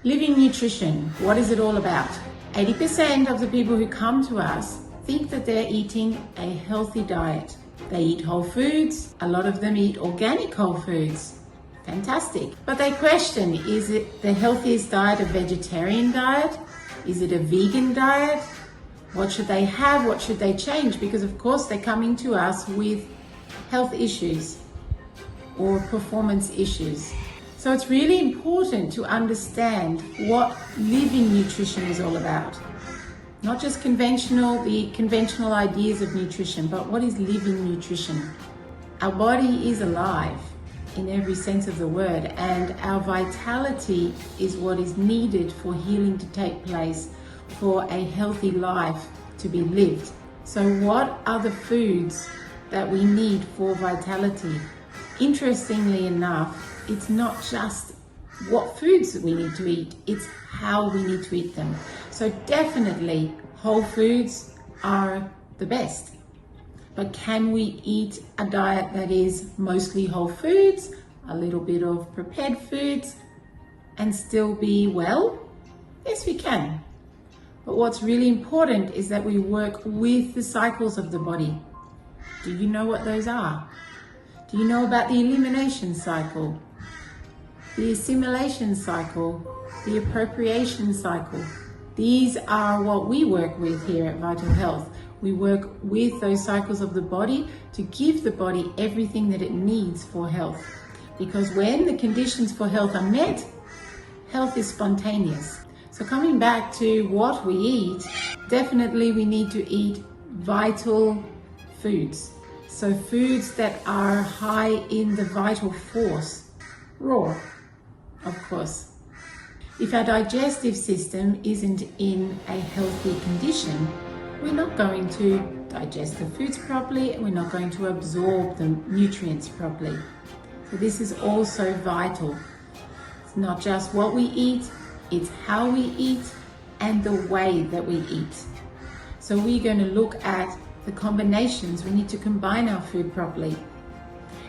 Living nutrition, what is it all about? 80% of the people who come to us think that they're eating a healthy diet. They eat whole foods. A lot of them eat organic whole foods. Fantastic. But they question, is it the healthiest diet a vegetarian diet? Is it a vegan diet? What should they have? What should they change? Because of course they're coming to us with health issues or performance issues. So it's really important to understand what living nutrition is all about. Not just the conventional ideas of nutrition, but what is living nutrition? Our body is alive in every sense of the word, and our vitality is what is needed for healing to take place, for a healthy life to be lived. So what are the foods that we need for vitality? Interestingly enough, it's not just what foods we need to eat, it's how we need to eat them. So definitely whole foods are the best. But can we eat a diet that is mostly whole foods, a little bit of prepared foods, and still be well? Yes, we can. But what's really important is that we work with the cycles of the body. Do you know what those are? Do you know about the elimination cycle, the assimilation cycle, the appropriation cycle? These are what we work with here at Vital Health. We work with those cycles of the body to give the body everything that it needs for health. Because when the conditions for health are met, health is spontaneous. So coming back to what we eat, definitely we need to eat vital foods. So foods that are high in the vital force, raw, of course. If our digestive system isn't in a healthy condition, we're not going to digest the foods properly, and we're not going to absorb the nutrients properly. So this is also vital. It's not just what we eat, it's how we eat and the way that we eat. So we're going to look at the combinations. We need to combine our food properly.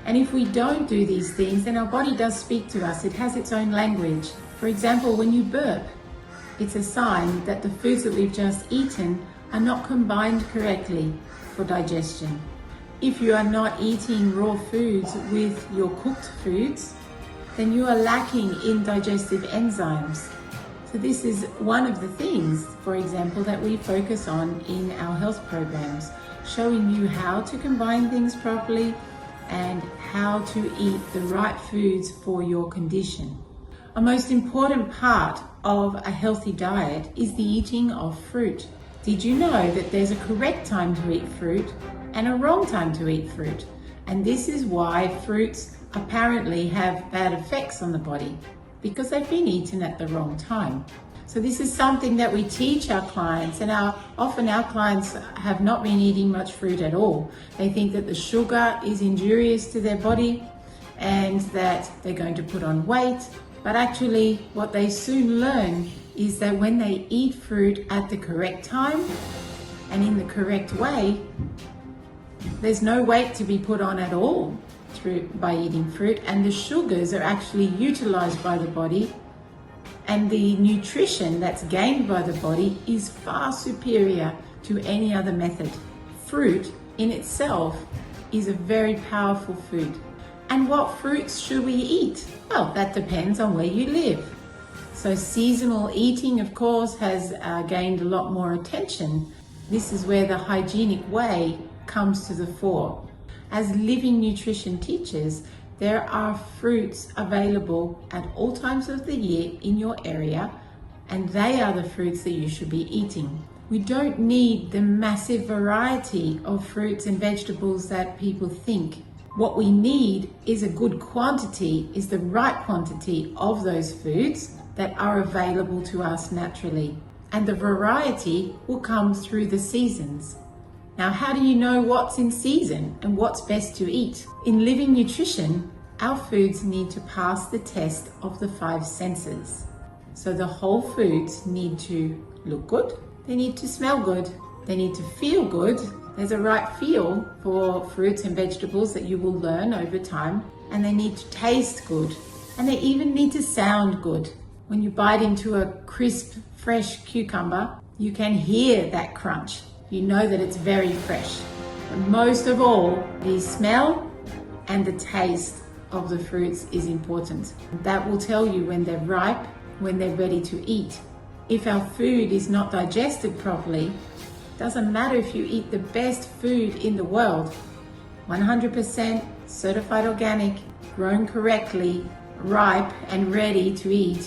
And if we don't do these things, then our body does speak to us. It has its own language. For example, when you burp, it's a sign that the foods that we've just eaten are not combined correctly for digestion. If you are not eating raw foods with your cooked foods, then you are lacking in digestive enzymes. So this is one of the things, for example, that we focus on in our health programs, showing you how to combine things properly and how to eat the right foods for your condition. A most important part of a healthy diet is the eating of fruit. Did you know that there's a correct time to eat fruit and a wrong time to eat fruit? And this is why fruits apparently have bad effects on the body, because they've been eaten at the wrong time. So this is something that we teach our clients, and often our clients have not been eating much fruit at all. They think that the sugar is injurious to their body and that they're going to put on weight. But actually what they soon learn is that when they eat fruit at the correct time and in the correct way, there's no weight to be put on at all by eating fruit, and the sugars are actually utilized by the body, and the nutrition that's gained by the body is far superior to any other method. Fruit in itself is a very powerful food. And what fruits should we eat? Well, that depends on where you live. So seasonal eating, of course, has gained a lot more attention. This is where the hygienic way comes to the fore. As living nutrition teachers, there are fruits available at all times of the year in your area, and they are the fruits that you should be eating. We don't need the massive variety of fruits and vegetables that people think. What we need is a good quantity, is the right quantity of those foods that are available to us naturally. And the variety will come through the seasons. Now, how do you know what's in season and what's best to eat? In living nutrition, our foods need to pass the test of the 5 senses. So the whole foods need to look good, they need to smell good, they need to feel good. There's a right feel for fruits and vegetables that you will learn over time, and they need to taste good, and they even need to sound good. When you bite into a crisp, fresh cucumber, you can hear that crunch. You know that it's very fresh. But most of all, the smell and the taste of the fruits is important. That will tell you when they're ripe, when they're ready to eat. If our food is not digested properly, doesn't matter if you eat the best food in the world, 100% certified organic, grown correctly, ripe and ready to eat.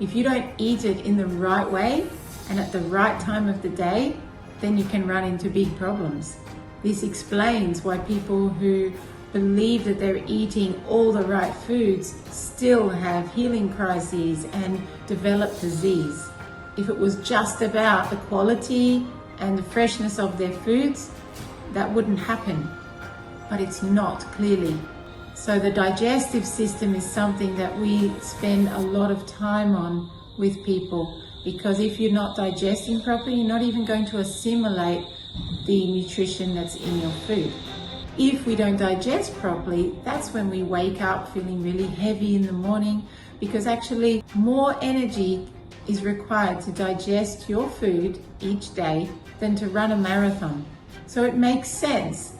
If you don't eat it in the right way and at the right time of the day, then you can run into big problems. This explains why people who believe that they're eating all the right foods still have healing crises and develop disease. If it was just about the quality and the freshness of their foods, that wouldn't happen. But it's not, clearly. So the digestive system is something that we spend a lot of time on with people, because if you're not digesting properly, you're not even going to assimilate the nutrition that's in your food. If we don't digest properly, that's when we wake up feeling really heavy in the morning, because actually more energy is required to digest your food each day than to run a marathon. So it makes sense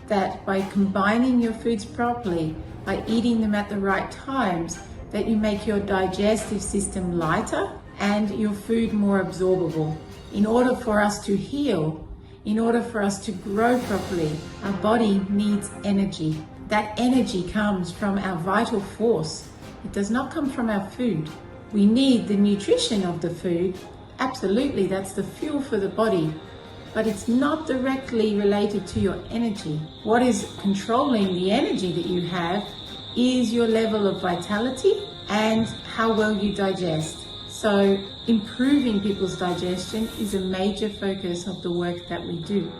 that by combining your foods properly, by eating them at the right times, that you make your digestive system lighter and your food more absorbable. In order for us to heal, in order for us to grow properly, our body needs energy. That energy comes from our vital force. It does not come from our food. We need the nutrition of the food. Absolutely, that's the fuel for the body. But it's not directly related to your energy. What is controlling the energy that you have is your level of vitality and how well you digest. So improving people's digestion is a major focus of the work that we do.